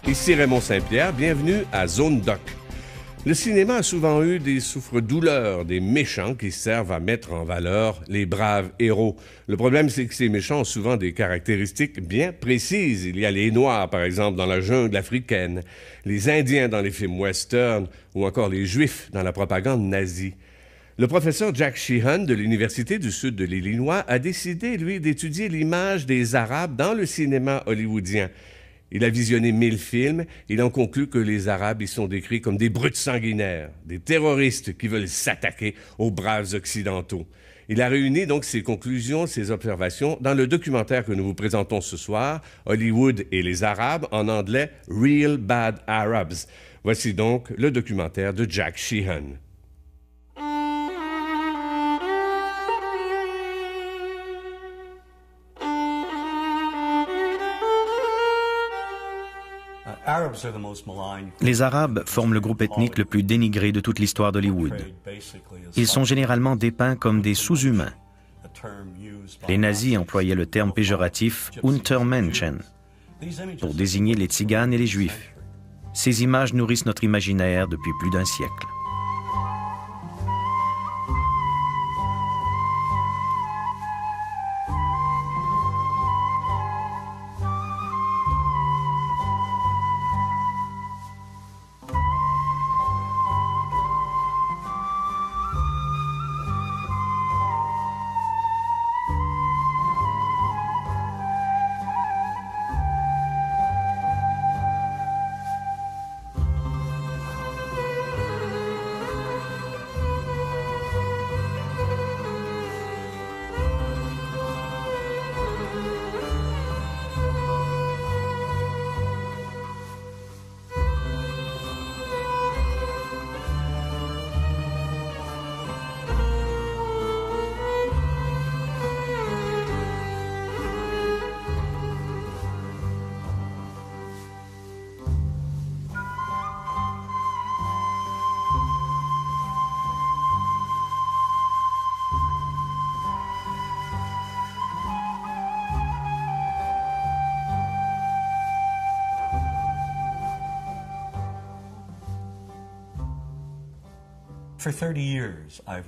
Ici Raymond Saint-Pierre, bienvenue à Zone Doc. Le cinéma a souvent eu des souffre-douleurs, des méchants qui servent à mettre en valeur les braves héros. Le problème, c'est que ces méchants ont souvent des caractéristiques bien précises. Il y a les Noirs, par exemple, dans la jungle africaine, les Indiens dans les films western ou encore les Juifs dans la propagande nazie. Le professeur Jack Sheehan de l'Université du Sud de l'Illinois a décidé, lui, d'étudier l'image des Arabes dans le cinéma hollywoodien. Il a visionné 1000 films. Il en conclut que les Arabes y sont décrits comme des brutes sanguinaires, des terroristes qui veulent s'attaquer aux braves Occidentaux. Il a réuni donc ses conclusions, ses observations dans le documentaire que nous vous présentons ce soir, Hollywood et les Arabes, en anglais « Real Bad Arabs ». Voici donc le documentaire de Jack Sheehan. Les Arabes forment le groupe ethnique le plus dénigré de toute l'histoire d'Hollywood. Ils sont généralement dépeints comme des sous-humains. Les nazis employaient le terme péjoratif « Untermenschen » pour désigner les tziganes et les juifs. Ces images nourrissent notre imaginaire depuis plus d'un siècle.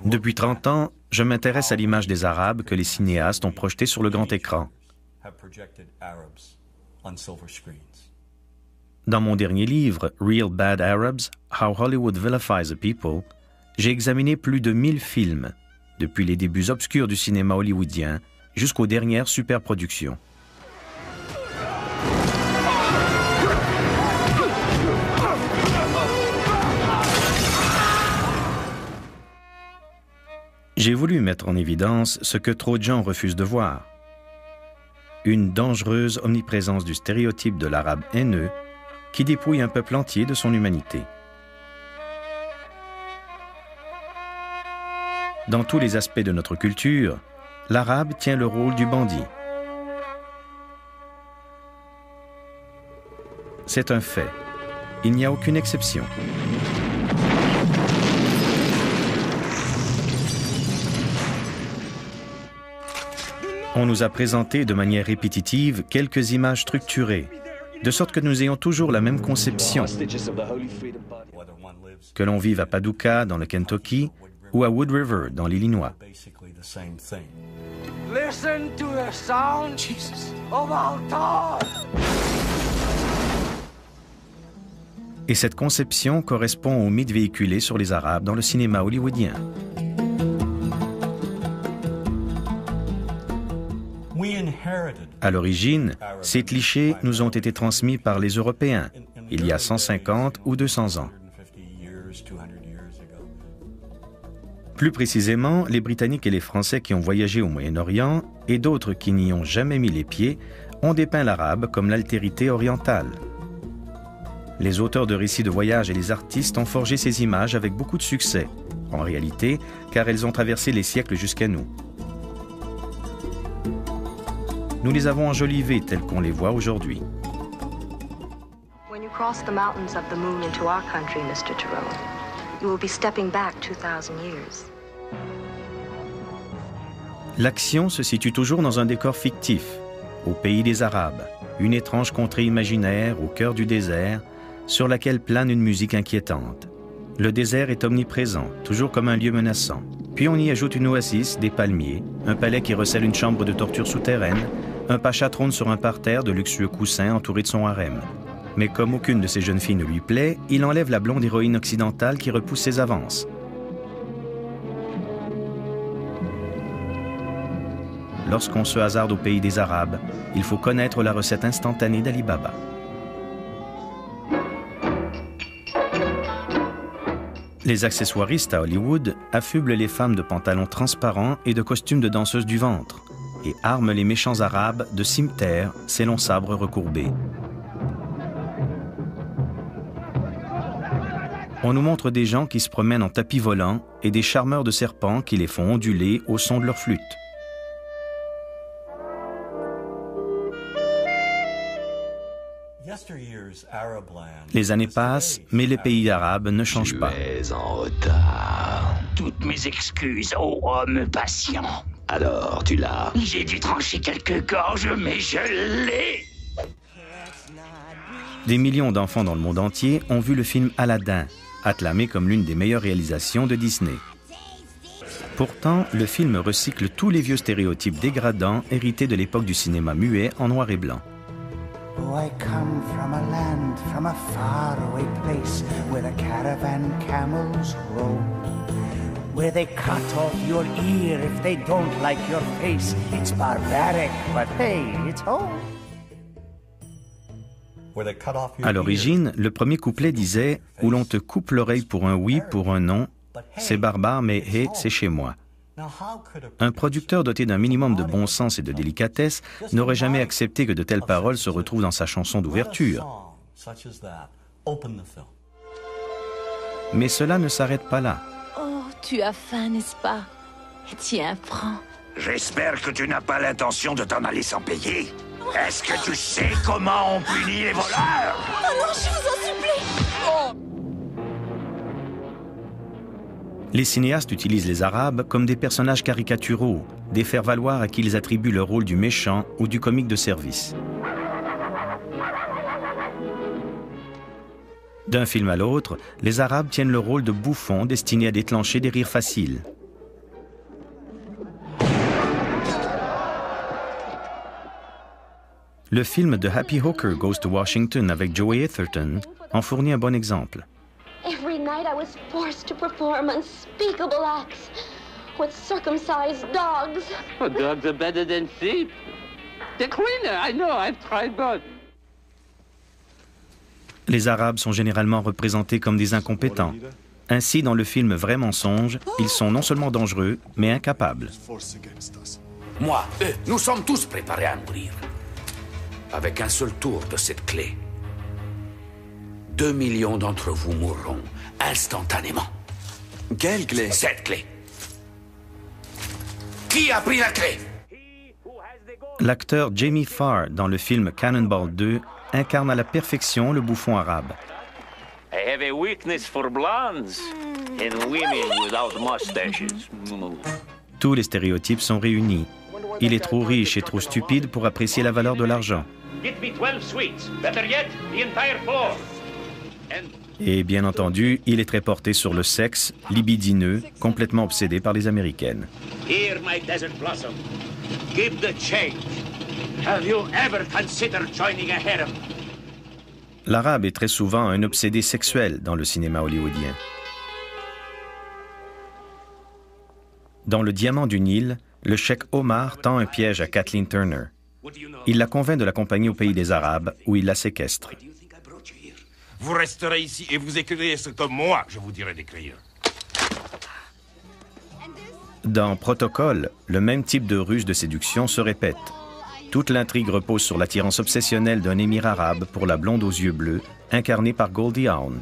Depuis 30 ans, je m'intéresse à l'image des Arabes que les cinéastes ont projetée sur le grand écran. Dans mon dernier livre, Real Bad Arabs, How Hollywood Vilifies a People, j'ai examiné plus de 1000 films, depuis les débuts obscurs du cinéma hollywoodien jusqu'aux dernières superproductions. J'ai voulu mettre en évidence ce que trop de gens refusent de voir. Une dangereuse omniprésence du stéréotype de l'arabe haineux qui dépouille un peuple entier de son humanité. Dans tous les aspects de notre culture, l'arabe tient le rôle du bandit. C'est un fait. Il n'y a aucune exception. On nous a présenté de manière répétitive quelques images structurées, de sorte que nous ayons toujours la même conception. Que l'on vive à Paducah, dans le Kentucky, ou à Wood River, dans l'Illinois. Et cette conception correspond au mythe véhiculé sur les Arabes dans le cinéma hollywoodien. À l'origine, ces clichés nous ont été transmis par les Européens, il y a 150 ou 200 ans. Plus précisément, les Britanniques et les Français qui ont voyagé au Moyen-Orient et d'autres qui n'y ont jamais mis les pieds ont dépeint l'arabe comme l'altérité orientale. Les auteurs de récits de voyage et les artistes ont forgé ces images avec beaucoup de succès, en réalité, car elles ont traversé les siècles jusqu'à nous. Nous les avons enjolivées telles qu'on les voit aujourd'hui. When you cross the mountains of the moon into our country, Mr. Tyrone, you will be stepping back 2000 years. L'action se situe toujours dans un décor fictif, au pays des Arabes, une étrange contrée imaginaire au cœur du désert, sur laquelle plane une musique inquiétante. Le désert est omniprésent, toujours comme un lieu menaçant. Puis on y ajoute une oasis, des palmiers, un palais qui recèle une chambre de torture souterraine, un pacha trône sur un parterre de luxueux coussins entouré de son harem. Mais comme aucune de ces jeunes filles ne lui plaît, il enlève la blonde héroïne occidentale qui repousse ses avances. Lorsqu'on se hasarde au pays des Arabes, il faut connaître la recette instantanée d'Ali Baba. Les accessoiristes à Hollywood affublent les femmes de pantalons transparents et de costumes de danseuses du ventre et arment les méchants arabes de cimetères, ces longs sabres recourbés. On nous montre des gens qui se promènent en tapis volant et des charmeurs de serpents qui les font onduler au son de leur flûte. Les années passent, mais les pays arabes ne changent pas. Tu es en retard. Toutes mes excuses, ô homme patient. Alors, tu l'as. J'ai dû trancher quelques gorges, mais je l'ai. Des millions d'enfants dans le monde entier ont vu le film Aladdin, acclamé comme l'une des meilleures réalisations de Disney. Pourtant, le film recycle tous les vieux stéréotypes dégradants hérités de l'époque du cinéma muet en noir et blanc. Oh, I come from a land, from a faraway place, where the caravan camels roam, where they cut off your ear if they don't like your face. It's barbaric, but hey, it's home. À l'origine, le premier couplet disait « Où l'on te coupe l'oreille pour un oui, pour un non, c'est barbare, mais hey, c'est chez moi ». Un producteur doté d'un minimum de bon sens et de délicatesse n'aurait jamais accepté que de telles paroles se retrouvent dans sa chanson d'ouverture. Mais cela ne s'arrête pas là. Oh, tu as faim, n'est-ce pas? Tiens, prends. J'espère que tu n'as pas l'intention de t'en aller sans payer. Est-ce que tu sais comment on punit les voleurs? Oh non, je vous en supplie! Oh. Les cinéastes utilisent les Arabes comme des personnages caricaturaux, des faire-valoir à qui ils attribuent le rôle du méchant ou du comique de service. D'un film à l'autre, les Arabes tiennent le rôle de bouffons destinés à déclencher des rires faciles. Le film The Happy Hooker Goes to Washington avec Joey Atherton en fournit un bon exemple. Every night I was forced to perform unspeakable acts with circumcised dogs. Well, dogs are better than sheep. They're cleaner, I know, I've tried both. Les Arabes sont généralement représentés comme des incompétents. Ainsi, dans le film Vrai mensonge, ils sont non seulement dangereux, mais incapables. Moi, eux, nous sommes tous préparés à mourir. Avec un seul tour de cette clé. 2 millions d'entre vous mourront instantanément. Quelle clé? Cette clé. Qui a pris la clé? L'acteur Jamie Farr, dans le film Cannonball 2, incarne à la perfection le bouffon arabe. I have a weakness for blondes and women without mustaches. Tous les stéréotypes sont réunis. Il est trop riche et trop stupide pour apprécier la valeur de l'argent. Get me 12 sweets. Better yet, the entire floor. Et bien entendu, il est très porté sur le sexe, libidineux, complètement obsédé par les Américaines. Here, my desert blossom. Give the change. Have you ever considered joining a harem? L'arabe est très souvent un obsédé sexuel dans le cinéma hollywoodien. Dans Le Diamant du Nil, le cheikh Omar tend un piège à Kathleen Turner. Il la convainc de l'accompagner au pays des Arabes, où il la séquestre. Vous resterez ici et vous écrirez ce que moi, je vous dirai d'écrire. Dans Protocole, le même type de ruse de séduction se répète. Toute l'intrigue repose sur l'attirance obsessionnelle d'un émir arabe pour la blonde aux yeux bleus, incarnée par Goldie Hawn.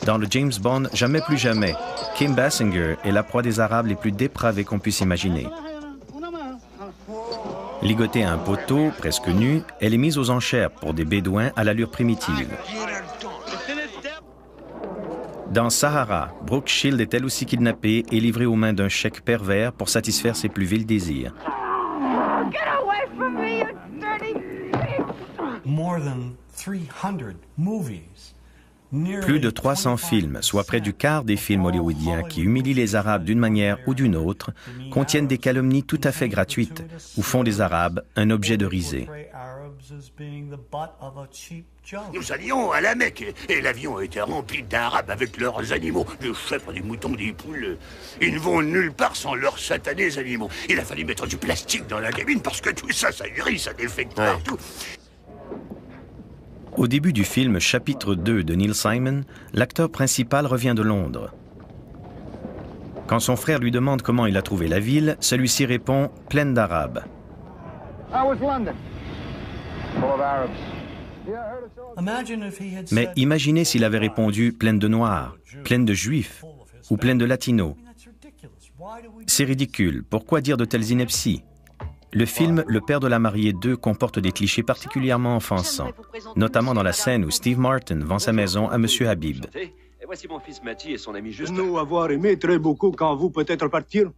Dans le James Bond Jamais plus jamais, Kim Basinger est la proie des Arabes les plus dépravés qu'on puisse imaginer. Ligotée à un poteau, presque nue, elle est mise aux enchères pour des bédouins à l'allure primitive. Dans Sahara, Brooke Shield est elle aussi kidnappée et livrée aux mains d'un cheikh pervers pour satisfaire ses plus vils désirs. Get away from me, you dirty pig! More than 300 movies. Plus de 300 films, soit près du quart des films hollywoodiens qui humilient les Arabes d'une manière ou d'une autre, contiennent des calomnies tout à fait gratuites ou font des Arabes un objet de risée. Nous allions à la Mecque et l'avion était rempli d'Arabes avec leurs animaux, des chèvres, des moutons, des poules. Ils ne vont nulle part sans leurs satanés animaux. Il a fallu mettre du plastique dans la cabine parce que tout ça, ça grille, ça défecte partout. Au début du film Chapitre 2 de Neil Simon, l'acteur principal revient de Londres. Quand son frère lui demande comment il a trouvé la ville, celui-ci répond « pleine d'Arabes ». Mais imaginez s'il avait répondu « pleine de Noirs »,« pleine de Juifs » ou « pleine de Latinos ». C'est ridicule. Pourquoi dire de telles inepties? Le film Le Père de la mariée 2 comporte des clichés particulièrement offensants, notamment dans la scène où Steve Martin vend sa maison à M. Habib. Et voici mon fils Matty et son ami Justin. Nous avoir aimé très beaucoup quand vous peut-être partir.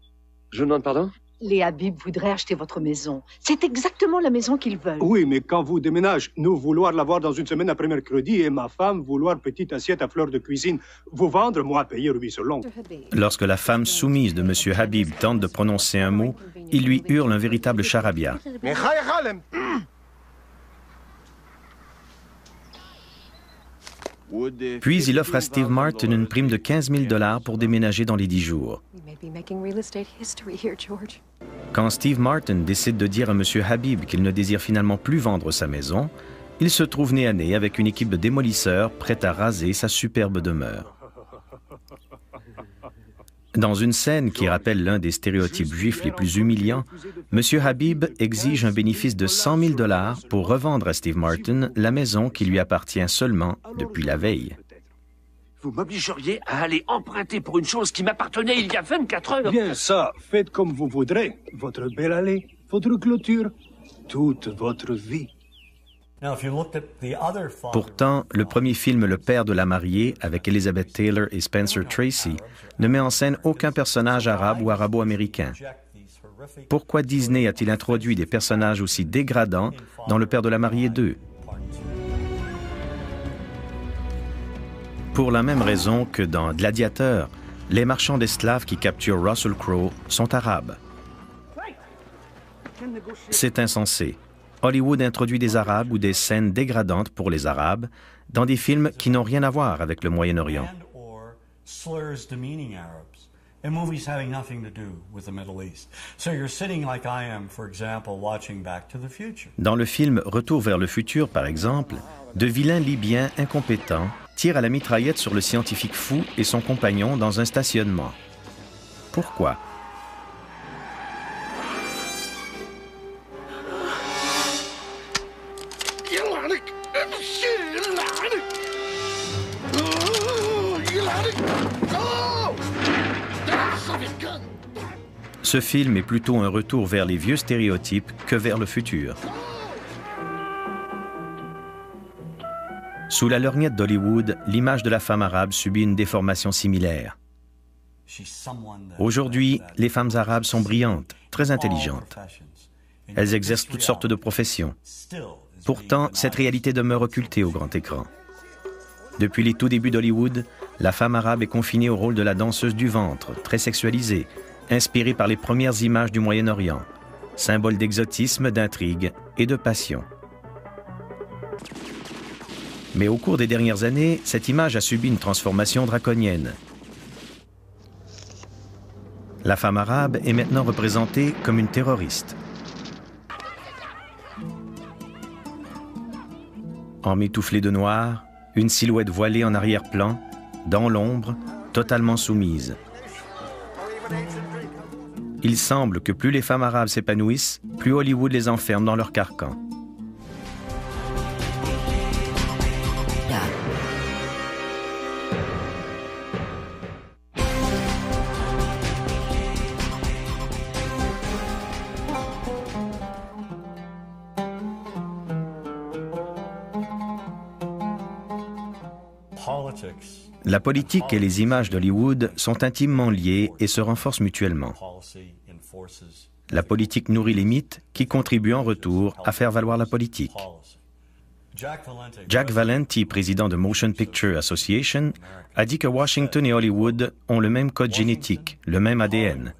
Je demande pardon? Les Habib voudraient acheter votre maison. C'est exactement la maison qu'ils veulent. Oui, mais quand vous déménagez, nous vouloir l'avoir dans une semaine après mercredi et ma femme vouloir petite assiette à fleurs de cuisine. Vous vendre, moi payer ruisseau long. Lorsque la femme soumise de M. Habib tente de prononcer un mot, il lui hurle un véritable charabia. Puis il offre à Steve Martin une prime de 15 000 $ pour déménager dans les 10 jours. Quand Steve Martin décide de dire à M. Habib qu'il ne désire finalement plus vendre sa maison, il se trouve nez à nez avec une équipe de démolisseurs prête à raser sa superbe demeure. Dans une scène qui rappelle l'un des stéréotypes juifs les plus humiliants, M. Habib exige un bénéfice de 100 000 $ pour revendre à Steve Martin la maison qui lui appartient seulement depuis la veille. Vous m'obligeriez à aller emprunter pour une chose qui m'appartenait il y a 24 heures. Bien ça, faites comme vous voudrez. Votre belle allée, votre clôture, toute votre vie. Pourtant, le premier film Le Père de la mariée, avec Elizabeth Taylor et Spencer Tracy, ne met en scène aucun personnage arabe ou arabo-américain. Pourquoi Disney a-t-il introduit des personnages aussi dégradants dans Le Père de la mariée 2? Pour la même raison que dans Gladiateur, les marchands d'esclaves qui capturent Russell Crowe sont arabes. C'est insensé. Hollywood introduit des Arabes ou des scènes dégradantes pour les Arabes dans des films qui n'ont rien à voir avec le Moyen-Orient. Dans le film Retour vers le futur, par exemple, de vilains Libyens incompétents tirent à la mitraillette sur le scientifique fou et son compagnon dans un stationnement. Pourquoi? Ce film est plutôt un retour vers les vieux stéréotypes que vers le futur. Sous la lorgnette d'Hollywood, l'image de la femme arabe subit une déformation similaire. Aujourd'hui, les femmes arabes sont brillantes, très intelligentes. Elles exercent toutes sortes de professions. Pourtant, cette réalité demeure occultée au grand écran. Depuis les tout débuts d'Hollywood, la femme arabe est confinée au rôle de la danseuse du ventre, très sexualisée, inspirée par les premières images du Moyen-Orient, symbole d'exotisme, d'intrigue et de passion. Mais au cours des dernières années, cette image a subi une transformation draconienne. La femme arabe est maintenant représentée comme une terroriste. Emmitouflée de noir, une silhouette voilée en arrière-plan, dans l'ombre, totalement soumise. Il semble que plus les femmes arabes s'épanouissent, plus Hollywood les enferme dans leur carcan. La politique et les images d'Hollywood sont intimement liées et se renforcent mutuellement. La politique nourrit les mythes qui contribuent en retour à faire valoir la politique. Jack Valenti, président de Motion Picture Association, a dit que Washington et Hollywood ont le même code génétique, le même ADN.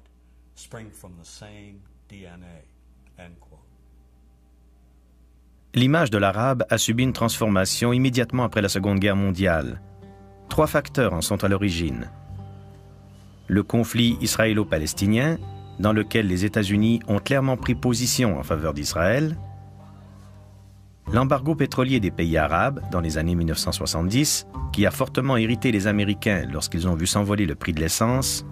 L'image de l'arabe a subi une transformation immédiatement après la Seconde Guerre mondiale. 3 facteurs en sont à l'origine. Le conflit israélo-palestinien, dans lequel les États-Unis ont clairement pris position en faveur d'Israël, l'embargo pétrolier des pays arabes dans les années 1970, qui a fortement irrité les Américains lorsqu'ils ont vu s'envoler le prix de l'essence,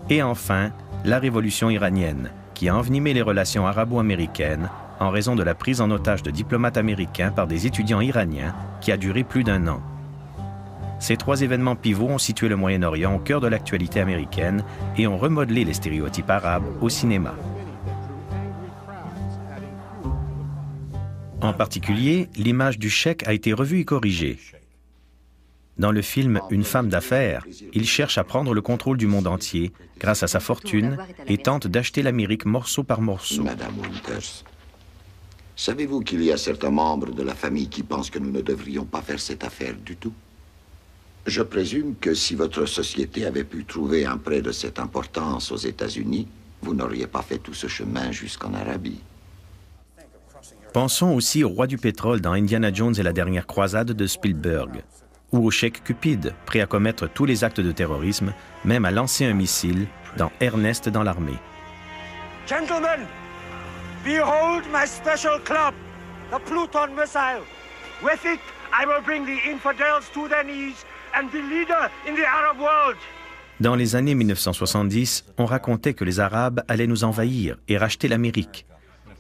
et enfin, la révolution iranienne, qui a envenimé les relations arabo-américaines en raison de la prise en otage de diplomates américains par des étudiants iraniens qui a duré plus d'1 an. Ces 3 événements pivots ont situé le Moyen-Orient au cœur de l'actualité américaine et ont remodelé les stéréotypes arabes au cinéma. En particulier, l'image du cheikh a été revue et corrigée. Dans le film Une femme d'affaires, il cherche à prendre le contrôle du monde entier grâce à sa fortune et tente d'acheter l'Amérique morceau par morceau. Madame Winters, savez-vous qu'il y a certains membres de la famille qui pensent que nous ne devrions pas faire cette affaire du tout? Je présume que si votre société avait pu trouver un prêt de cette importance aux États-Unis, vous n'auriez pas fait tout ce chemin jusqu'en Arabie. Pensons aussi au roi du pétrole dans Indiana Jones et la dernière croisade de Spielberg, ou au cheikh Cupid, prêt à commettre tous les actes de terrorisme, même à lancer un missile dans Ernest dans l'armée. Gentlemen, behold my special club, the Pluton missile. With it, I will bring the infidels to their knees and be leader in the Arab world. Dans les années 1970, on racontait que les Arabes allaient nous envahir et racheter l'Amérique.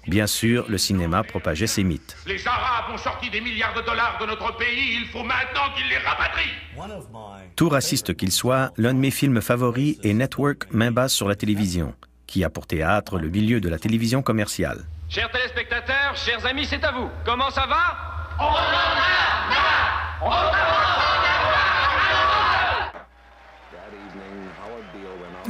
Bien sûr, le cinéma propageait ces mythes. Les Arabes ont sorti des milliards de dollars de notre pays, il faut maintenant qu'ils les rapatrient. Tout raciste qu'il soit, l'un de mes films favoris est Network, main basse sur la télévision, qui a pour théâtre le milieu de la télévision commerciale. Chers téléspectateurs, chers amis, c'est à vous. Comment ça va? On en a marre! On en a marre!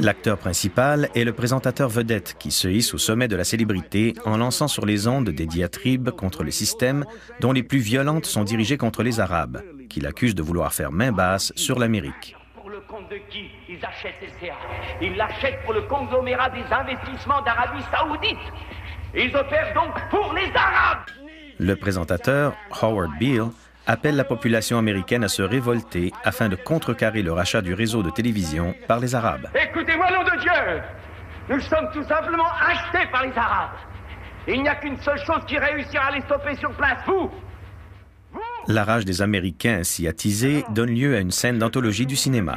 L'acteur principal est le présentateur vedette qui se hisse au sommet de la célébrité en lançant sur les ondes des diatribes contre le système dont les plus violentes sont dirigées contre les Arabes, qu'il accuse de vouloir faire main basse sur l'Amérique. Pour le compte de qui ils achètent SCA? Ils l'achètent pour le conglomérat des investissements d'Arabie Saoudite. Ils opèrent donc pour les Arabes. Le présentateur, Howard Beale, appelle la population américaine à se révolter afin de contrecarrer le rachat du réseau de télévision par les Arabes. Écoutez-moi, nom de Dieu! Nous sommes tout simplement achetés par les Arabes. Il n'y a qu'une seule chose qui réussira à les stopper sur place, vous! La rage des Américains ainsi attisée donne lieu à une scène d'anthologie du cinéma.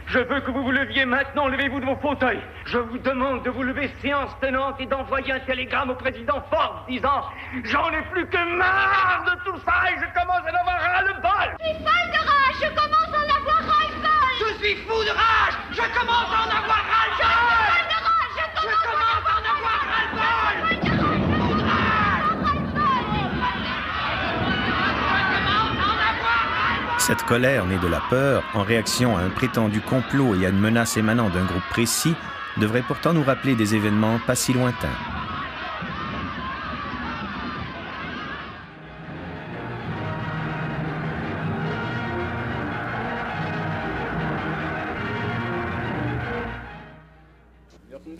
Je veux que vous vous leviez maintenant, levez-vous de vos fauteuils. Je vous demande de vous lever séance tenante et d'envoyer un télégramme au président Ford disant « J'en ai plus que marre de tout ça et je commence à en avoir ras-le-bol !» Je suis folle de rage, je commence à en avoir ras-le-bol. Je suis fou de rage, je commence à en avoir ras-le-bol. Je commence à en avoir ras-le-bol. Cette colère née de la peur, en réaction à un prétendu complot et à une menace émanant d'un groupe précis, devrait pourtant nous rappeler des événements pas si lointains.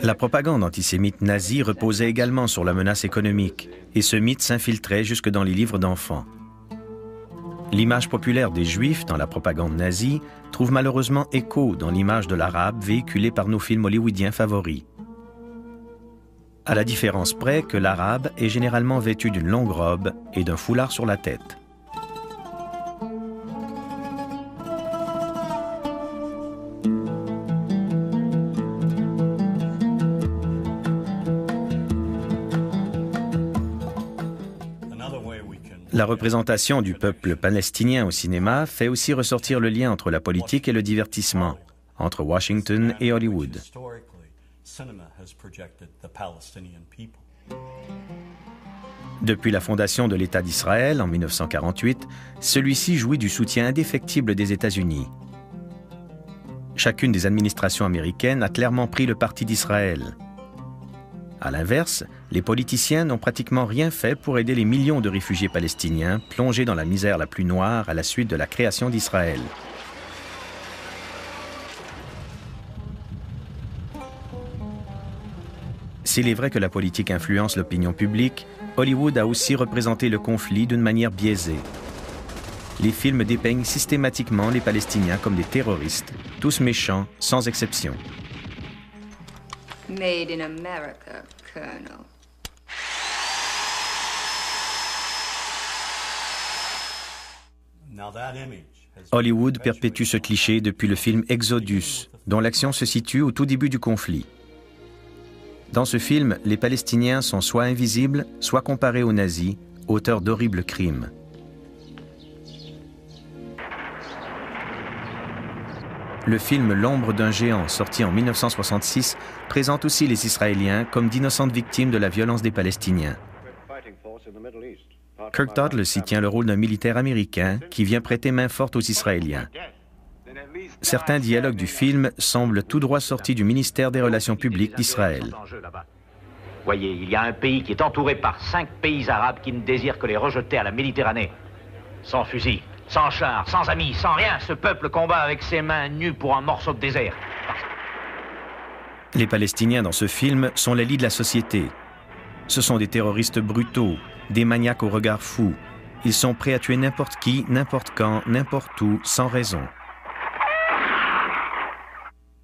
La propagande antisémite nazie reposait également sur la menace économique, et ce mythe s'infiltrait jusque dans les livres d'enfants. L'image populaire des Juifs dans la propagande nazie trouve malheureusement écho dans l'image de l'Arabe véhiculée par nos films hollywoodiens favoris. À la différence près que l'Arabe est généralement vêtu d'une longue robe et d'un foulard sur la tête. La représentation du peuple palestinien au cinéma fait aussi ressortir le lien entre la politique et le divertissement, entre Washington et Hollywood. Depuis la fondation de l'État d'Israël en 1948, celui-ci jouit du soutien indéfectible des États-Unis. Chacune des administrations américaines a clairement pris le parti d'Israël. À l'inverse, les politiciens n'ont pratiquement rien fait pour aider les millions de réfugiés palestiniens plongés dans la misère la plus noire à la suite de la création d'Israël. S'il est vrai que la politique influence l'opinion publique, Hollywood a aussi représenté le conflit d'une manière biaisée. Les films dépeignent systématiquement les Palestiniens comme des terroristes, tous méchants, sans exception. Made in America, Colonel. Hollywood perpétue ce cliché depuis le film Exodus, dont l'action se situe au tout début du conflit. Dans ce film, les Palestiniens sont soit invisibles, soit comparés aux nazis, auteurs d'horribles crimes. Le film L'ombre d'un géant, sorti en 1966, présente aussi les Israéliens comme d'innocentes victimes de la violence des Palestiniens. Kirk Douglas y tient le rôle d'un militaire américain qui vient prêter main forte aux Israéliens. Certains dialogues du film semblent tout droit sortis du ministère des Relations publiques d'Israël. Voyez, il y a un pays qui est entouré par 5 pays arabes qui ne désirent que les rejeter à la Méditerranée. Sans fusil, sans chars, sans amis, sans rien, ce peuple combat avec ses mains nues pour un morceau de désert. Les Palestiniens dans ce film sont les lits de la société. Ce sont des terroristes brutaux, des maniaques au regard fou. Ils sont prêts à tuer n'importe qui, n'importe quand, n'importe où, sans raison.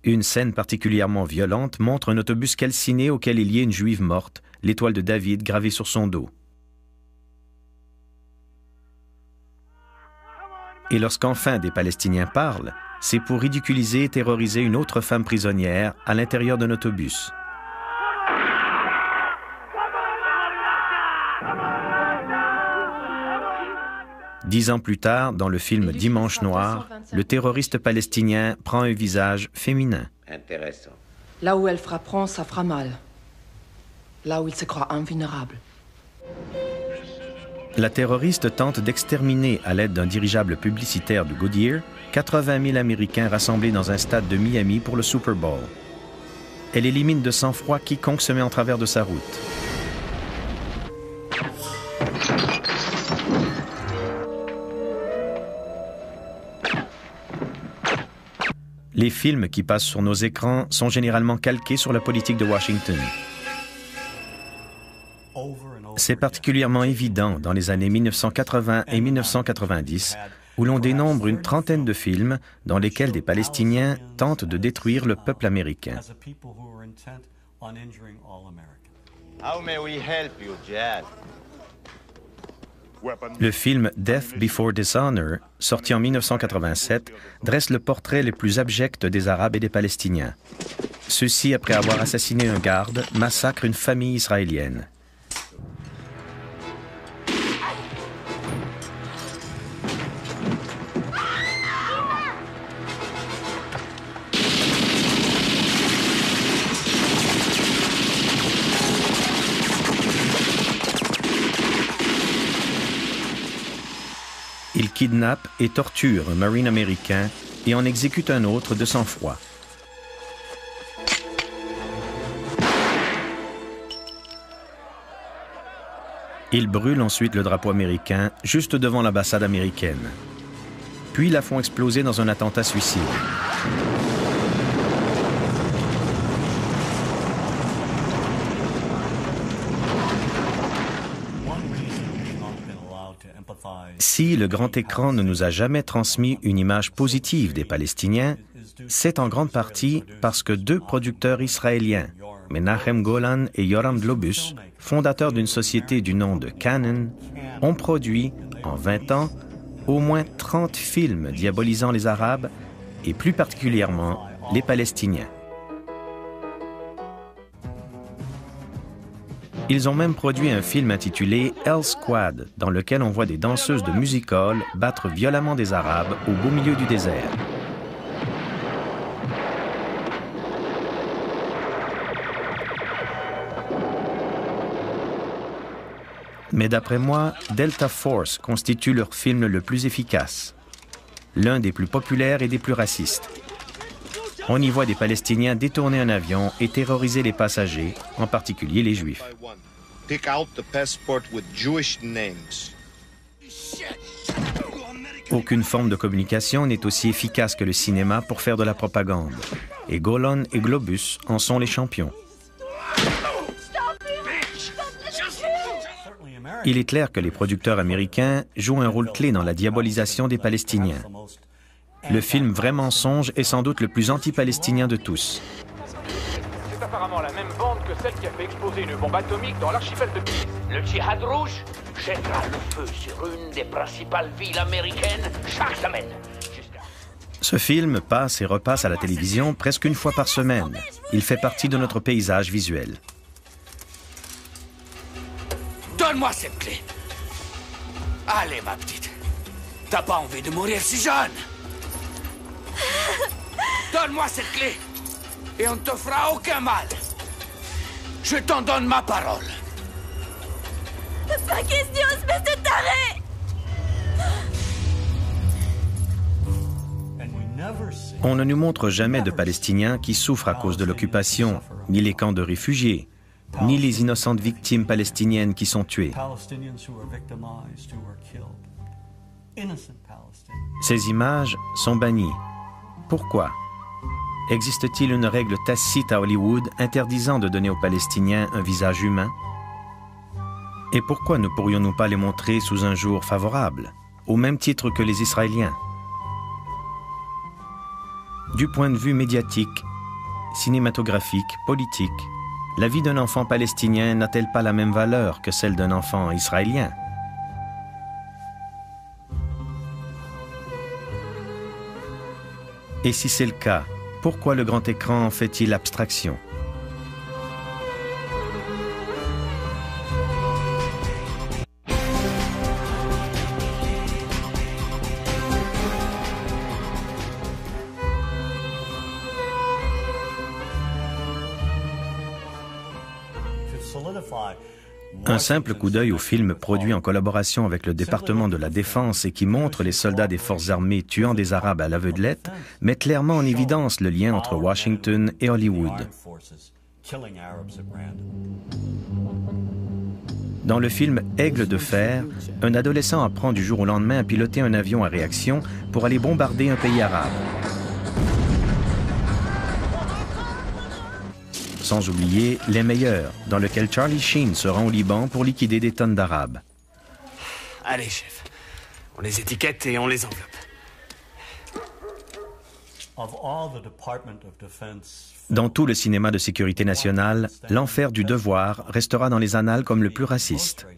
Une scène particulièrement violente montre un autobus calciné auquel il y a une juive morte, l'étoile de David gravée sur son dos. Et lorsqu'enfin des Palestiniens parlent, c'est pour ridiculiser et terroriser une autre femme prisonnière à l'intérieur d'un autobus. Dix ans plus tard, dans le film Dimanche noir, le terroriste palestinien prend un visage féminin. Intéressant. Là où elle frapperont, ça fera mal. Là où il se croit invulnérable. La terroriste tente d'exterminer à l'aide d'un dirigeable publicitaire de Goodyear 80 000 Américains rassemblés dans un stade de Miami pour le Super Bowl. Elle élimine de sang-froid quiconque se met en travers de sa route. Les films qui passent sur nos écrans sont généralement calqués sur la politique de Washington. C'est particulièrement évident dans les années 1980 et 1990, où l'on dénombre une trentaine de films dans lesquels des Palestiniens tentent de détruire le peuple américain. How may we help you, Jad? Le film Death Before Dishonor, sorti en 1987, dresse le portrait le plus abject des Arabes et des Palestiniens. Ceux-ci, après avoir assassiné un garde, massacrent une famille israélienne. Il kidnappe et torture un Marine américain et en exécute un autre de sang-froid. Ils brûlent ensuite le drapeau américain juste devant l'ambassade américaine. Puis la font exploser dans un attentat suicide. Si le grand écran ne nous a jamais transmis une image positive des Palestiniens, c'est en grande partie parce que deux producteurs israéliens, Menachem Golan et Yoram Globus, fondateurs d'une société du nom de Cannon, ont produit, en 20 ans, au moins 30 films diabolisant les Arabes et plus particulièrement les Palestiniens. Ils ont même produit un film intitulé Hell Squad, dans lequel on voit des danseuses de music hall battre violemment des Arabes au beau milieu du désert. Mais d'après moi, Delta Force constitue leur film le plus efficace, l'un des plus populaires et des plus racistes. On y voit des Palestiniens détourner un avion et terroriser les passagers, en particulier les Juifs. Pick out the passport with Jewish names. Aucune forme de communication n'est aussi efficace que le cinéma pour faire de la propagande. Et Golan et Globus en sont les champions. Il est clair que les producteurs américains jouent un rôle clé dans la diabolisation des Palestiniens. Le film Vrai mensonge est sans doute le plus anti-palestinien de tous. C'est apparemment la même bande que celle qui a fait exploser une bombe atomique dans l'archipel de Belize. Le Djihad rouge jettera le feu sur une des principales villes américaines chaque semaine. Ce film passe et repasse à la télévision presque une fois par semaine. Il fait partie de notre paysage visuel. Donne-moi cette clé. Allez, ma petite. T'as pas envie de mourir si jeune. Donne-moi cette clé. Et on ne te fera aucun mal. Je t'en donne ma parole. Pas question, espèce de taré! On ne nous montre jamais de Palestiniens qui souffrent à cause de l'occupation, ni les camps de réfugiés, ni les innocentes victimes palestiniennes qui sont tuées. Ces images sont bannies. Pourquoi? Existe-t-il une règle tacite à Hollywood interdisant de donner aux Palestiniens un visage humain? Et pourquoi ne pourrions-nous pas les montrer sous un jour favorable, au même titre que les Israéliens? Du point de vue médiatique, cinématographique, politique, la vie d'un enfant palestinien n'a-t-elle pas la même valeur que celle d'un enfant israélien? Et si c'est le cas, pourquoi le grand écran en fait-il abstraction? Un simple coup d'œil au film produit en collaboration avec le département de la Défense et qui montre les soldats des forces armées tuant des Arabes à l'aveuglette met clairement en évidence le lien entre Washington et Hollywood. Dans le film Aigle de fer, un adolescent apprend du jour au lendemain à piloter un avion à réaction pour aller bombarder un pays arabe. Sans oublier Les Meilleurs, dans lequel Charlie Sheen se rend au Liban pour liquider des tonnes d'Arabes. Allez, chef. On les étiquette et on les enveloppe. Dans tout le cinéma de sécurité nationale, l'enfer du devoir restera dans les annales comme le plus raciste.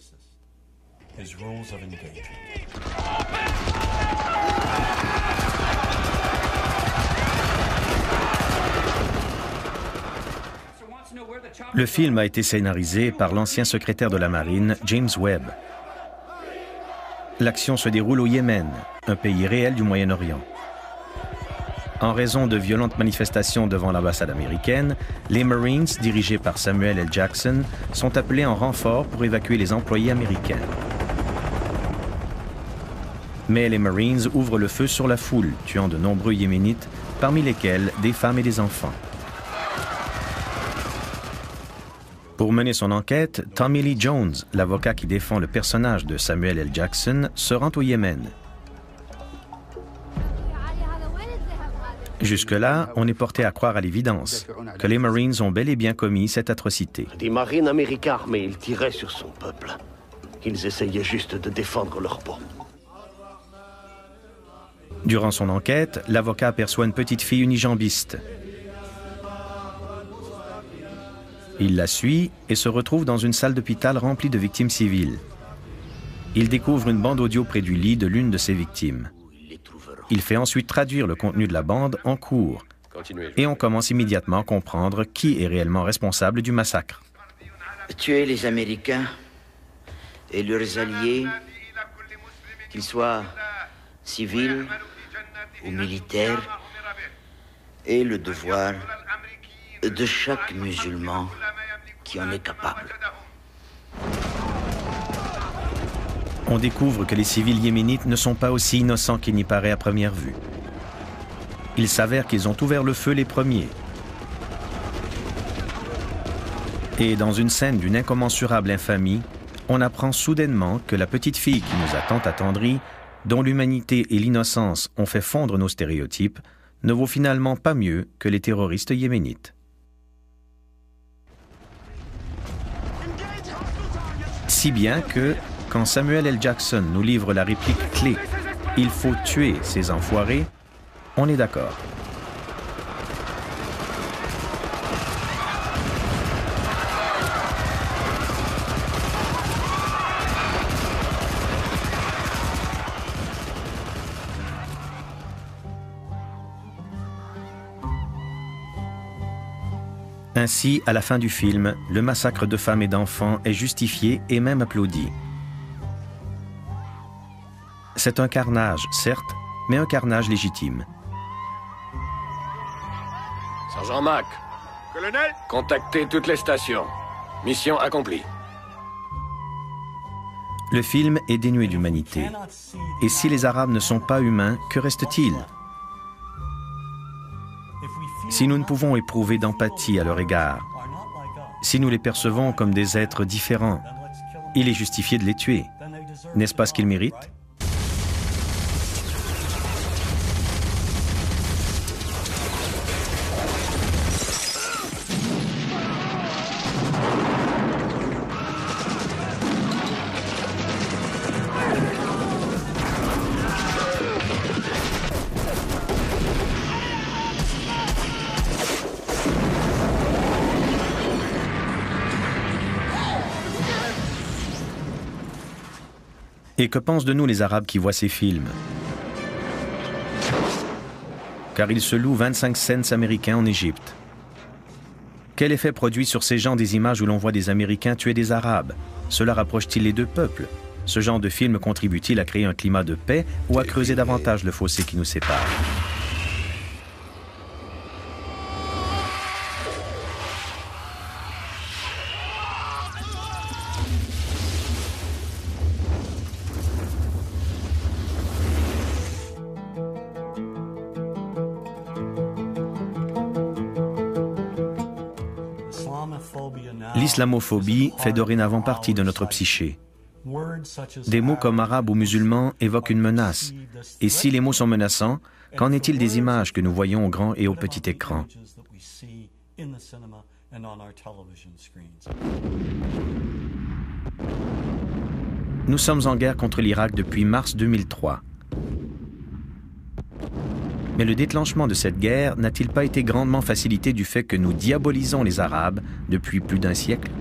Le film a été scénarisé par l'ancien secrétaire de la Marine, James Webb. L'action se déroule au Yémen, un pays réel du Moyen-Orient. En raison de violentes manifestations devant l'ambassade américaine, les Marines, dirigés par Samuel L. Jackson, sont appelés en renfort pour évacuer les employés américains. Mais les Marines ouvrent le feu sur la foule, tuant de nombreux Yéménites, parmi lesquels des femmes et des enfants. Pour mener son enquête, Tommy Lee Jones, l'avocat qui défend le personnage de Samuel L. Jackson, se rend au Yémen. Jusque-là, on est porté à croire à l'évidence que les Marines ont bel et bien commis cette atrocité. Des marines américains armés, ils tiraient sur son peuple. Ils essayaient juste de défendre leur peau. Durant son enquête, l'avocat aperçoit une petite fille unijambiste. Il la suit et se retrouve dans une salle d'hôpital remplie de victimes civiles. Il découvre une bande audio près du lit de l'une de ses victimes. Il fait ensuite traduire le contenu de la bande en cours. Et on commence immédiatement à comprendre qui est réellement responsable du massacre. Tuer les Américains et leurs alliés, qu'ils soient civils ou militaires, est le devoir de chaque musulman qui en est capable. On découvre que les civils yéménites ne sont pas aussi innocents qu'il n'y paraît à première vue. Il s'avère qu'ils ont ouvert le feu les premiers. Et dans une scène d'une incommensurable infamie, on apprend soudainement que la petite fille qui nous a tant attendris, dont l'humanité et l'innocence ont fait fondre nos stéréotypes, ne vaut finalement pas mieux que les terroristes yéménites. Si bien que, quand Samuel L. Jackson nous livre la réplique clé « Il faut tuer ces enfoirés », on est d'accord. Ainsi, à la fin du film, le massacre de femmes et d'enfants est justifié et même applaudi. C'est un carnage, certes, mais un carnage légitime. Sergent Mack. Colonel. Contactez toutes les stations. Mission accomplie. Le film est dénué d'humanité. Et si les Arabes ne sont pas humains, que reste-t-il ? Si nous ne pouvons éprouver d'empathie à leur égard, si nous les percevons comme des êtres différents, il est justifié de les tuer. N'est-ce pas ce qu'ils méritent ? Et que pensent de nous les Arabes qui voient ces films ? Car ils se louent 25 cents américains en Égypte. Quel effet produit sur ces gens des images où l'on voit des Américains tuer des Arabes ? Cela rapproche-t-il les deux peuples ? Ce genre de film contribue-t-il à créer un climat de paix ou à creuser davantage le fossé qui nous sépare ? L'islamophobie fait dorénavant partie de notre psyché. Des mots comme arabe ou musulman évoquent une menace. Et si les mots sont menaçants, qu'en est-il des images que nous voyons au grand et au petit écran ? Nous sommes en guerre contre l'Irak depuis mars 2003. Mais le déclenchement de cette guerre n'a-t-il pas été grandement facilité du fait que nous diabolisons les Arabes depuis plus d'un siècle ?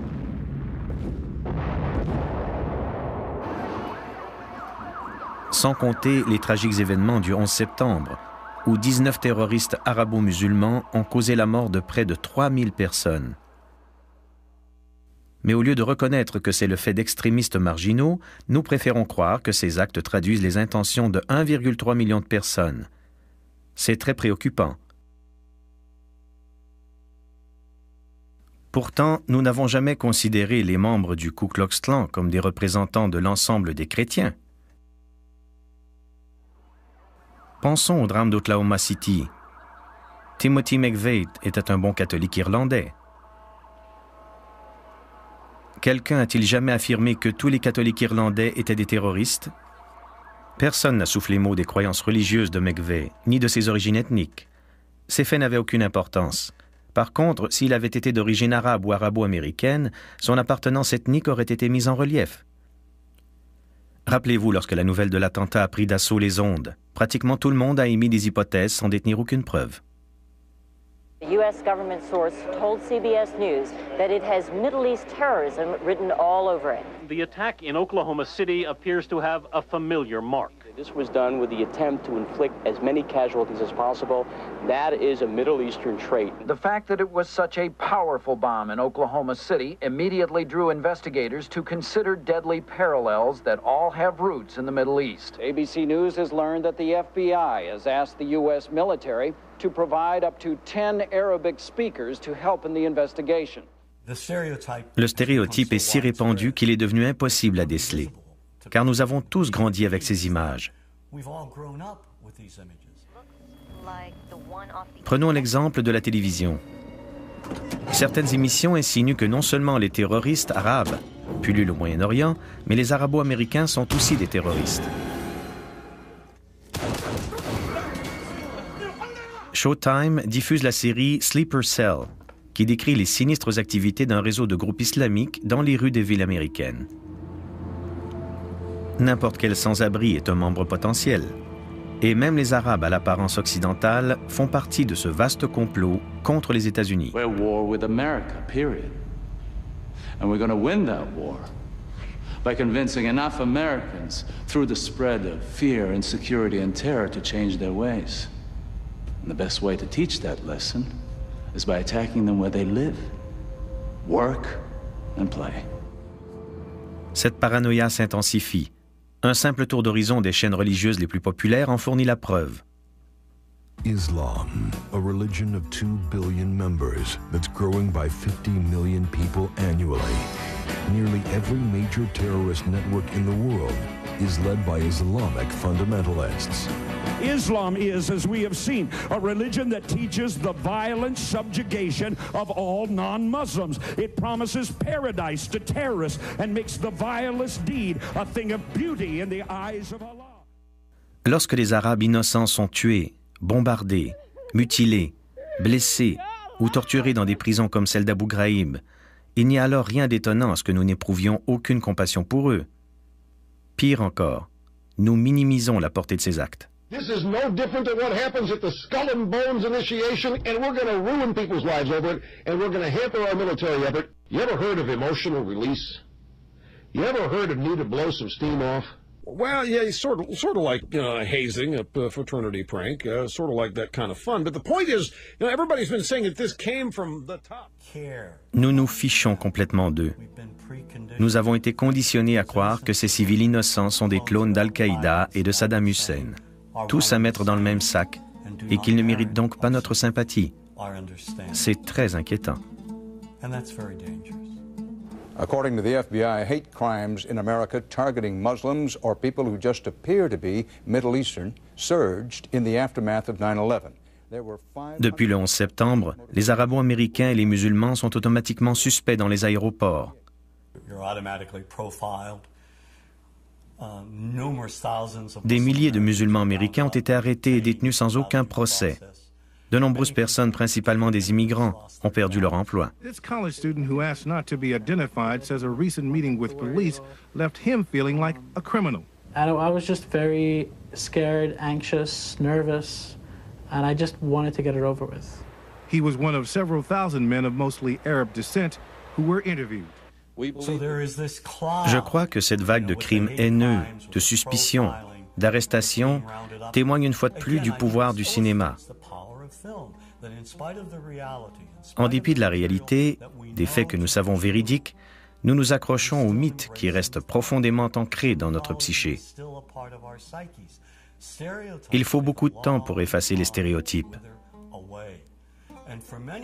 Sans compter les tragiques événements du 11 septembre, où 19 terroristes arabo-musulmans ont causé la mort de près de 3000 personnes. Mais au lieu de reconnaître que c'est le fait d'extrémistes marginaux, nous préférons croire que ces actes traduisent les intentions de 1,3 million de personnes. C'est très préoccupant. Pourtant, nous n'avons jamais considéré les membres du Ku Klux Klan comme des représentants de l'ensemble des chrétiens. Pensons au drame d'Oklahoma City. Timothy McVeigh était un bon catholique irlandais. Quelqu'un a-t-il jamais affirmé que tous les catholiques irlandais étaient des terroristes ? Personne n'a soufflé mot des croyances religieuses de McVeigh, ni de ses origines ethniques. Ces faits n'avaient aucune importance. Par contre, s'il avait été d'origine arabe ou arabo-américaine, son appartenance ethnique aurait été mise en relief. Rappelez-vous lorsque la nouvelle de l'attentat a pris d'assaut les ondes. Pratiquement tout le monde a émis des hypothèses sans détenir aucune preuve. A U.S. government source told CBS News that it has Middle East terrorism written all over it. The attack in Oklahoma City appears to have a familiar mark. This was done with the attempt to inflict as many casualties as possible. That is a Middle Eastern trait. The fact that it was such a powerful bomb in Oklahoma City immediately drew investigators to consider deadly parallels that all have roots in the Middle East. ABC News has learned that the FBI has asked the U.S. military to provide up to 10 Arabic speakers to help in the investigation. Le stéréotype est si répandu qu'il est devenu impossible à déceler, car nous avons tous grandi avec ces images. Prenons l'exemple de la télévision. Certaines émissions insinuent que non seulement les terroristes arabes pullulent au Moyen-Orient, mais les Arabo-Américains sont aussi des terroristes. Showtime diffuse la série Sleeper Cell, qui décrit les sinistres activités d'un réseau de groupes islamiques dans les rues des villes américaines. N'importe quel sans-abri est un membre potentiel. Et même les Arabes à l'apparence occidentale font partie de ce vaste complot contre les États-Unis. We're at war with America, period. And we're going to win that war by convincing enough Americans through the spread of fear, insecurity, and terror to change their ways. And the best way to teach that lesson is by attacking them where they live, work, and play. Cette paranoïa s'intensifie. Un simple tour d'horizon des chaînes religieuses les plus populaires en fournit la preuve. Islam, a religion of 2 billion members that's growing by 50 million people annually. Nearly every major terrorist network in the world is led by Islamic fundamentalists. Islam is, as we have seen, a religion that teaches the violent subjugation of all non-Muslims. It promises paradise to terrorists and makes the vilest deed a thing of beauty in the eyes of Allah. Lorsque les Arabes innocents sont tués, bombardés, mutilés, blessés ou torturés dans des prisons comme celle d'Abu Ghraib, il n'y a alors rien d'étonnant à ce que nous n'éprouvions aucune compassion pour eux. Pire encore, nous minimisons la portée de ces actes. This is no different than what happens at the Skull and Bones initiation, and we're going to ruin people's lives over it, and we're going to hamper our military effort. You ever heard of emotional release? You ever heard of need to blow some steam off? Well, yeah, sort of like hazing, a fraternity prank, sort of like that kind of fun. But the point is, everybody's been saying that this came from the top. Nous nous fichons complètement d'eux. Nous avons été conditionnés à croire que ces civils innocents sont des clones d'Al-Qaïda et de Saddam Hussein, tous à mettre dans le même sac, et qu'ils ne méritent donc pas notre sympathie. C'est très inquiétant. According to the FBI, hate crimes in America targeting Muslims or people who just appear to be Middle Eastern surged in the aftermath of 9/11. Depuis le 11 septembre, les Arabo-Américains et les musulmans sont automatiquement suspects dans les aéroports. Des milliers de musulmans américains ont été arrêtés et détenus sans aucun procès. De nombreuses personnes, principalement des immigrants, ont perdu leur emploi. This college student who asked not to be identified says a recent meeting with police left him feeling like a criminal. I was just very scared, anxious, nervous, and I just wanted to get it over with. He was one of several thousand men of mostly Arab descent who were interviewed. Je crois que cette vague de crimes haineux, de suspicions, d'arrestations témoigne une fois de plus du pouvoir du cinéma. En dépit de la réalité, des faits que nous savons véridiques, nous nous accrochons aux mythes qui restent profondément ancrés dans notre psyché. Il faut beaucoup de temps pour effacer les stéréotypes.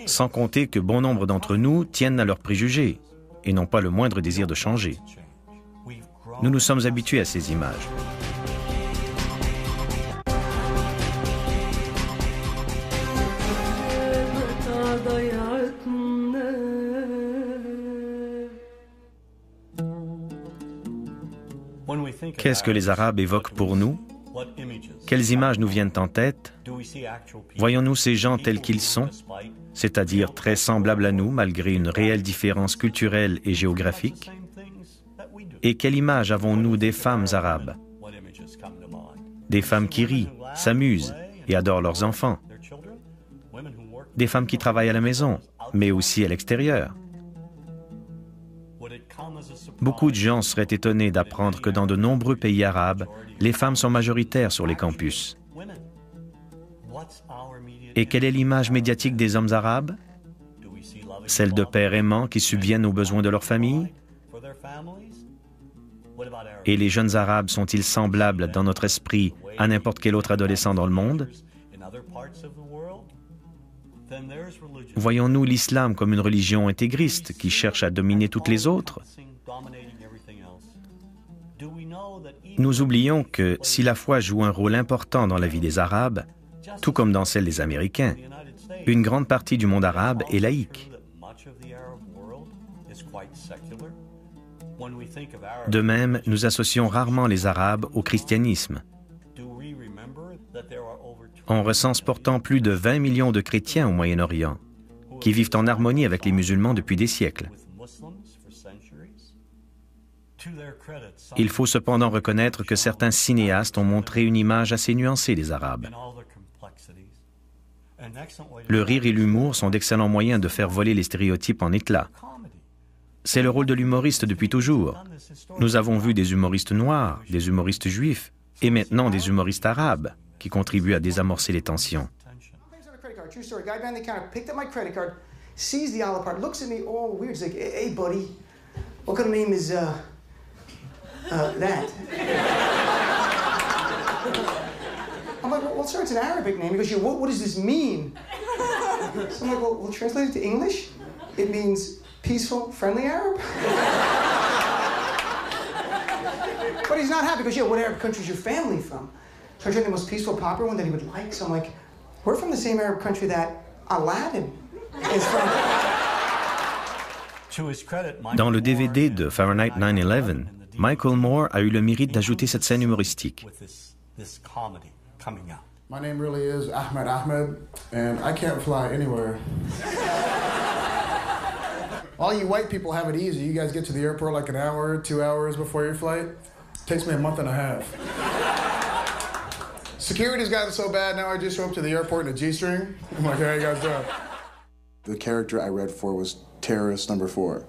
Sans compter que bon nombre d'entre nous tiennent à leurs préjugés et n'ont pas le moindre désir de changer. Nous nous sommes habitués à ces images. Qu'est-ce que les Arabes évoquent pour nous? Quelles images nous viennent en tête? Voyons-nous ces gens tels qu'ils sont, c'est-à-dire très semblables à nous malgré une réelle différence culturelle et géographique? Et quelle image avons-nous des femmes arabes? Des femmes qui rient, s'amusent et adorent leurs enfants. Des femmes qui travaillent à la maison, mais aussi à l'extérieur. Beaucoup de gens seraient étonnés d'apprendre que dans de nombreux pays arabes, les femmes sont majoritaires sur les campus. Et quelle est l'image médiatique des hommes arabes? Celle de pères aimants qui subviennent aux besoins de leur famille? Et les jeunes arabes sont-ils semblables dans notre esprit à n'importe quel autre adolescent dans le monde? Voyons-nous l'islam comme une religion intégriste qui cherche à dominer toutes les autres? Nous oublions que si la foi joue un rôle important dans la vie des Arabes, tout comme dans celle des Américains. Une grande partie du monde arabe est laïque. De même, nous associons rarement les Arabes au christianisme. On recense pourtant plus de 20 millions de chrétiens au Moyen-Orient, qui vivent en harmonie avec les musulmans depuis des siècles. Il faut cependant reconnaître que certains cinéastes ont montré une image assez nuancée des Arabes. Le rire et l'humour sont d'excellents moyens de faire voler les stéréotypes en éclats. C'est le rôle de l'humoriste depuis toujours. Nous avons vu des humoristes noirs, des humoristes juifs, et maintenant des humoristes arabes, qui contribuent à désamorcer les tensions. True story. Guy behind the counter picked up my credit card, sees the olive part, looks at me all weird. He's like, "Hey, buddy, what kind of name is that?" I'm like, "Well, sir, it's an Arabic name." He goes, "Yeah, what does this mean?" So I'm like, "Well, translate it to English. It means peaceful, friendly Arab." But he's not happy. He goes, "Yeah, what Arab country is your family from?" So I tried the most peaceful, popular one that he would like. So I'm like, "We're from the same Arab country that Aladdin is from." Dans le DVD de Fahrenheit 9/11, Michael Moore a eu le mérite d'ajouter cette scène humoristique. My name really is Ahmed Ahmed, and I can't fly anywhere. All you white people have it easy. You guys get to the airport like an hour, 2 hours before your flight. It takes me a month and a half. Security's gotten so bad now I just show up to the airport in a G-string. I'm like, how you guys doing? The character I read for was terrorist number 4.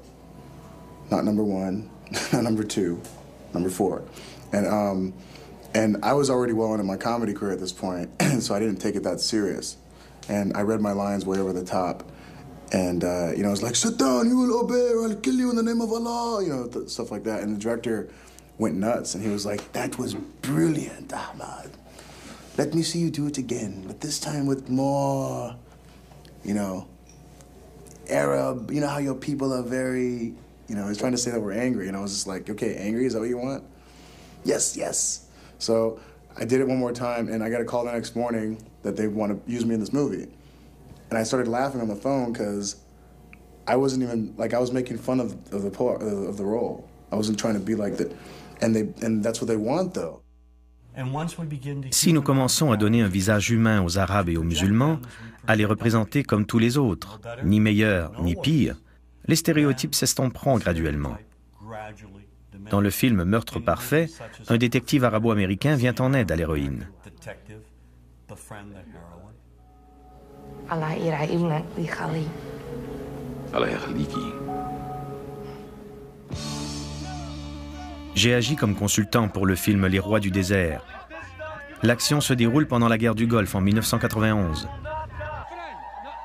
Not number 1, not number 2, number 4. And I was already well into my comedy career at this point, so I didn't take it that serious. And I read my lines way over the top. And, you know, I was like, sit down, you will obey, or I'll kill you in the name of Allah, you know, stuff like that. And the director went nuts, and he was like, that was brilliant, Ahmad. Let me see you do it again, but this time with more, you know, Arab, you know how your people are very, you know, he's trying to say that we're angry, and I was just like, okay, angry, is that what you want? Yes, yes. So I did it one more time, and I got a call the next morning that they want to use me in this movie. And I started laughing on the phone because I wasn't even, like, I was making fun of the role. I wasn't trying to be like that. And that's what they want, though. Si nous commençons à donner un visage humain aux Arabes et aux musulmans, à les représenter comme tous les autres, ni meilleurs ni pires, les stéréotypes s'estomperont graduellement. Dans le film Meurtre parfait, un détective arabo-américain vient en aide à l'héroïne. J'ai agi comme consultant pour le film Les Rois du désert. L'action se déroule pendant la guerre du Golfe en 1991.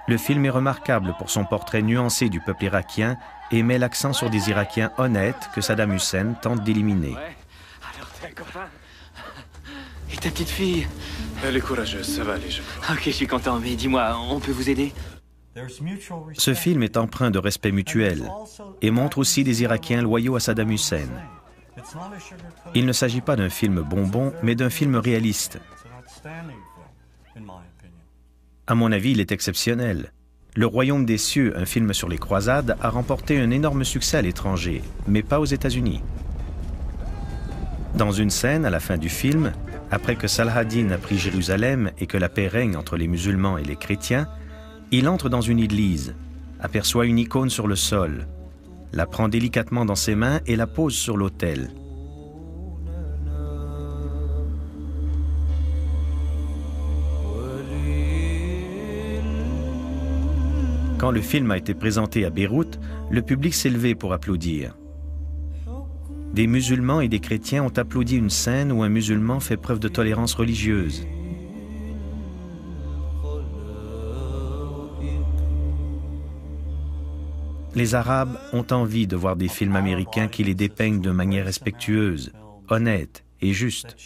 Le film est remarquable pour son portrait nuancé du peuple irakien et met l'accent sur des Irakiens honnêtes que Saddam Hussein tente d'éliminer. Ouais. Alors t'es un copain? Et ta petite fille? Elle est courageuse, ça va aller, je crois. Ok, je suis content, mais dis-moi, on peut vous aider? Ce film est empreint de respect mutuel et montre aussi des Irakiens loyaux à Saddam Hussein. Il ne s'agit pas d'un film bonbon, mais d'un film réaliste. À mon avis, il est exceptionnel. Le Royaume des cieux, un film sur les croisades, a remporté un énorme succès à l'étranger, mais pas aux États-Unis. Dans une scène, à la fin du film, après que Saladin a pris Jérusalem et que la paix règne entre les musulmans et les chrétiens, il entre dans une église, aperçoit une icône sur le sol, la prend délicatement dans ses mains et la pose sur l'autel. Quand le film a été présenté à Beyrouth, le public s'est levé pour applaudir. Des musulmans et des chrétiens ont applaudi une scène où un musulman fait preuve de tolérance religieuse. Les Arabes ont envie de voir des films américains qui les dépeignent de manière respectueuse, honnête et juste.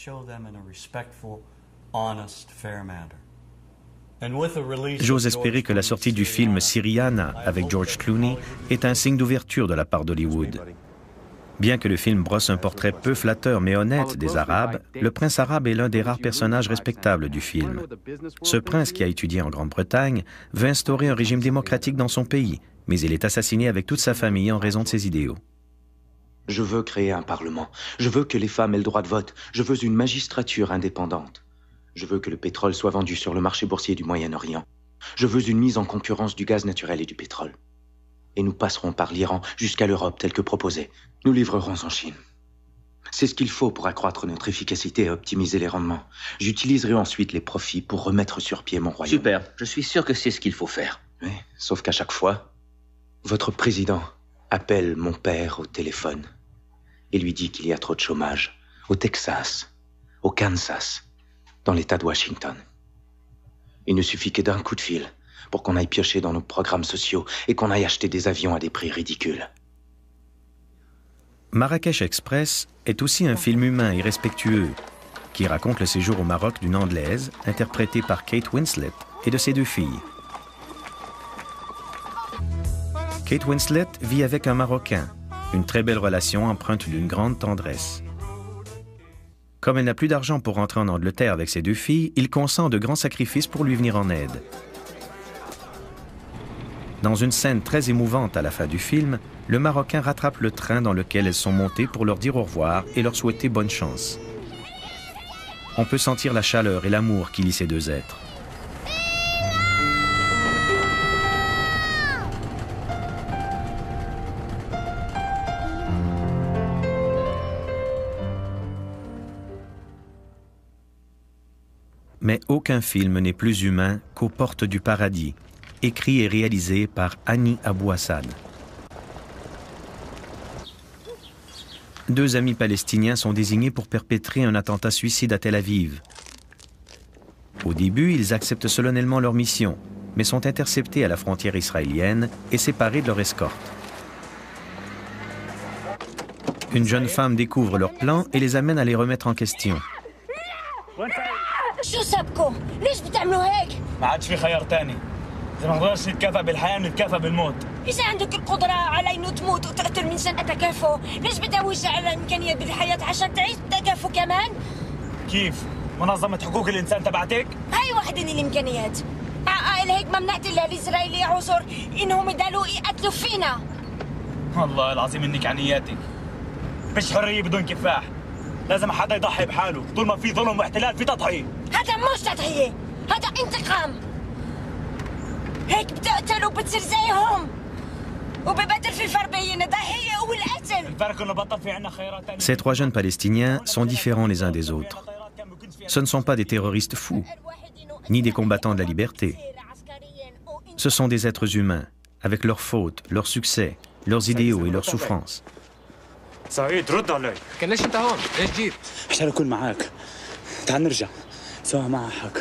J'ose espérer que la sortie du film Syriana avec George Clooney est un signe d'ouverture de la part d'Hollywood. Bien que le film brosse un portrait peu flatteur mais honnête des Arabes, le prince arabe est l'un des rares personnages respectables du film. Ce prince, qui a étudié en Grande-Bretagne, veut instaurer un régime démocratique dans son pays, mais il est assassiné avec toute sa famille en raison de ses idéaux. Je veux créer un parlement. Je veux que les femmes aient le droit de vote. Je veux une magistrature indépendante. Je veux que le pétrole soit vendu sur le marché boursier du Moyen-Orient. Je veux une mise en concurrence du gaz naturel et du pétrole. Et nous passerons par l'Iran jusqu'à l'Europe tel que proposé. Nous livrerons en Chine. C'est ce qu'il faut pour accroître notre efficacité et optimiser les rendements. J'utiliserai ensuite les profits pour remettre sur pied mon royaume. Super, je suis sûr que c'est ce qu'il faut faire. Oui, sauf qu'à chaque fois, votre président appelle mon père au téléphone et lui dit qu'il y a trop de chômage au Texas, au Kansas, dans l'État de Washington. Il ne suffit que d'un coup de fil pour qu'on aille piocher dans nos programmes sociaux et qu'on aille acheter des avions à des prix ridicules. Marrakech Express est aussi un film humain et respectueux qui raconte le séjour au Maroc d'une Anglaise, interprétée par Kate Winslet, et de ses deux filles. Kate Winslet vit avec un Marocain, une très belle relation empreinte d'une grande tendresse. Comme elle n'a plus d'argent pour rentrer en Angleterre avec ses deux filles, il consent de grands sacrifices pour lui venir en aide. Dans une scène très émouvante à la fin du film, le Marocain rattrape le train dans lequel elles sont montées pour leur dire au revoir et leur souhaiter bonne chance. On peut sentir la chaleur et l'amour qui lient ces deux êtres. Mais aucun film n'est plus humain qu'aux portes du paradis, écrit et réalisé par Hani Abou-Assad. Deux amis palestiniens sont désignés pour perpétrer un attentat suicide à Tel Aviv. Au début, ils acceptent solennellement leur mission, mais sont interceptés à la frontière israélienne et séparés de leur escorte. Une jeune femme découvre leur plan et les amène à les remettre en question. شو سبكم؟ ليش بتعملوا هيك؟ ما عادش في خيار تاني. إذا ما نقدرش نتكافئ بالحياة نتكافئ بالموت. إذا عندك القدرة على إنه تموت وتقتل من شان التكافؤ، ليش بتدوش على إمكانية بالحياة عشان تعيش التكافؤ كمان؟ كيف؟ منظمة حقوق الإنسان تبعتك؟ هاي واحدة من الإمكانيات. عقائل هيك ما بنعطي للإسرائيلي عذر إنهم يضلوا يقتلوا فينا. والله العظيم إنك عنياتك. مش حرية بدون كفاح. لازم حدا يضحي بحاله، طول ما في ظلم واحتلال في تضحية. هذا مش تضحية، هذا انتقام. هيك بتقتل وبتصير زيهم. وببدل في الفرق بين الضحية والقتل. الفرق إنه بطل في عنا خيارات تانية. Ces trois jeunes Palestiniens sont différents les uns des autres. Ce ne sont pas des terroristes fous, ni des combattants de la liberté. Ce sont des êtres humains, avec leurs fautes, leurs succès, leurs idéaux et leurs souffrances. سعيد رد علي. كان ليش انت هون؟ ليش جيت؟ عشان اكون معك. تعال نرجع سوا مع حق.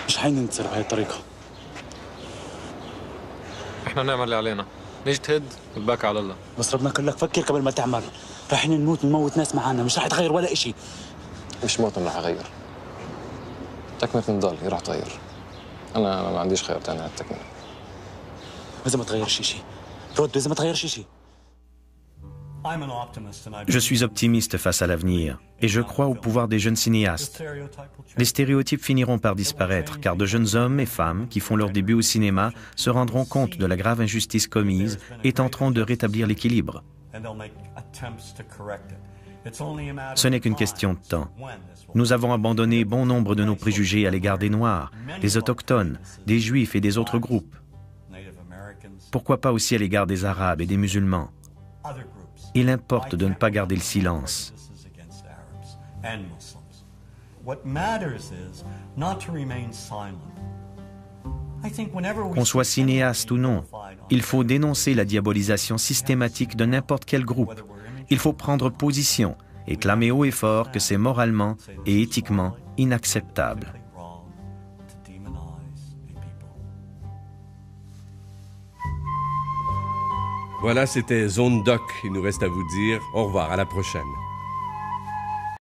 مش حينتصر بهي الطريقة. احنا بنعمل اللي علينا. نجتهد والباقي على الله. بس ربنا قال لك فكر قبل ما تعمل. رايحين نموت ناس معانا، مش راح يتغير ولا إشي. مش موت راح اغير. تكملة نضال هي راح تغير. انا ما عنديش خيار ثاني على التكملة. وإذا ما تغيرش إشي. رد إذا ما تغيرش إشي. Je suis optimiste face à l'avenir et je crois au pouvoir des jeunes cinéastes. Les stéréotypes finiront par disparaître car de jeunes hommes et femmes qui font leur début au cinéma se rendront compte de la grave injustice commise et tenteront de rétablir l'équilibre. Ce n'est qu'une question de temps. Nous avons abandonné bon nombre de nos préjugés à l'égard des Noirs, des Autochtones, des Juifs et des autres groupes. Pourquoi pas aussi à l'égard des Arabes et des musulmans? Il importe de ne pas garder le silence. Qu'on soit cinéaste ou non, il faut dénoncer la diabolisation systématique de n'importe quel groupe. Il faut prendre position et clamer haut et fort que c'est moralement et éthiquement inacceptable. Voilà, c'était Zone Doc. Il nous reste à vous dire au revoir, à la prochaine.